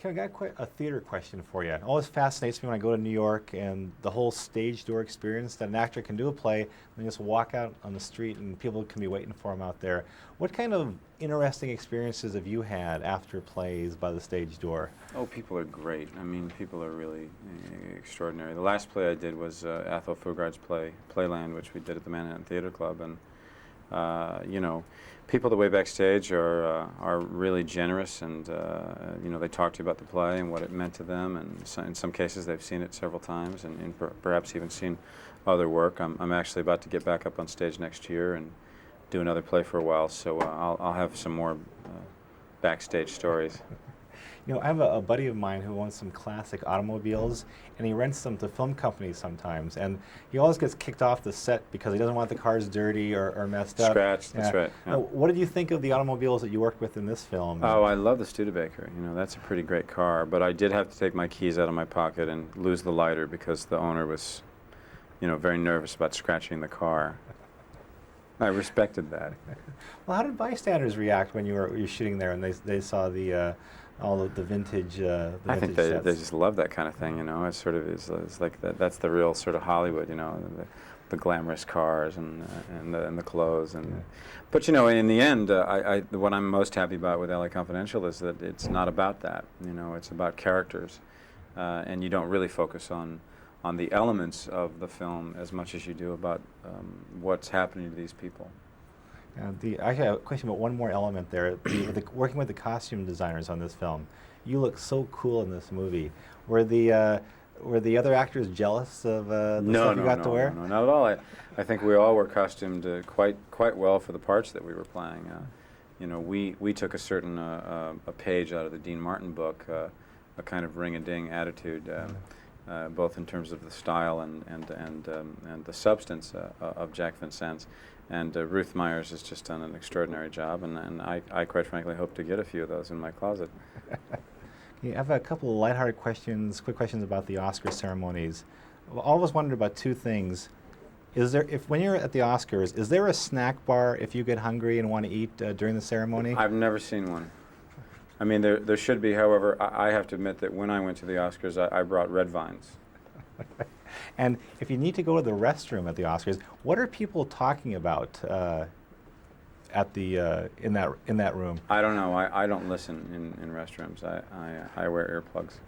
Kevin, I got quite a theater question for you. It always fascinates me when I go to New York and the whole stage door experience that an actor can do a play and then just walk out on the street and people can be waiting for him out there. What kind of interesting experiences have you had after plays by the stage door? Oh, people are great. I mean, people are really extraordinary. The last play I did was Athol Fugard's play, Playland, which we did at the Manhattan Theater Club, and you know, people the way backstage are really generous, and you know, they talk to you about the play and what it meant to them, and so in some cases they've seen it several times, and perhaps even seen other work. I'm actually about to get back up on stage next year and do another play for a while, so I'll have some more backstage stories. You know, I have a buddy of mine who owns some classic automobiles, and he rents them to film companies sometimes, and he always gets kicked off the set because he doesn't want the cars dirty or messed up. Scratched, that's right. Yeah. What did you think of the automobiles that you worked with in this film? Oh, I love the Studebaker. You know, that's a pretty great car, but I did have to take my keys out of my pocket and lose the lighter because the owner was, you know, very nervous about scratching the car. I respected that. Well, how did bystanders react when you were shooting there and they saw the all of the vintage? I think they just love that kind of thing. You know, it's sort of it's like that's the real sort of Hollywood. You know, the glamorous cars and the clothes and. Yeah. But you know, in the end, what I'm most happy about with LA Confidential is that it's not about that. You know, it's about characters, and you don't really focus on the elements of the film as much as you do about what's happening to these people. I have a question about one more element there. Working with the costume designers on this film, you look so cool in this movie. Were the other actors jealous of the stuff you got to wear? No, not at all. I think we all were costumed quite well for the parts that we were playing. You know, we took a certain a page out of the Dean Martin book, a kind of ring-a-ding attitude. Both in terms of the style and the substance of Jack Vincennes. And Ruth Myers has just done an extraordinary job, and I quite frankly hope to get a few of those in my closet. I have a couple of lighthearted questions, quick questions about the Oscar ceremonies. I've always wondered about two things. When you're at the Oscars, is there a snack bar if you get hungry and want to eat during the ceremony? I've never seen one. I mean, there should be. However, I have to admit that when I went to the Oscars, I brought red vines. And if you need to go to the restroom at the Oscars, what are people talking about in that room? I don't know. I don't listen in restrooms. I wear earplugs.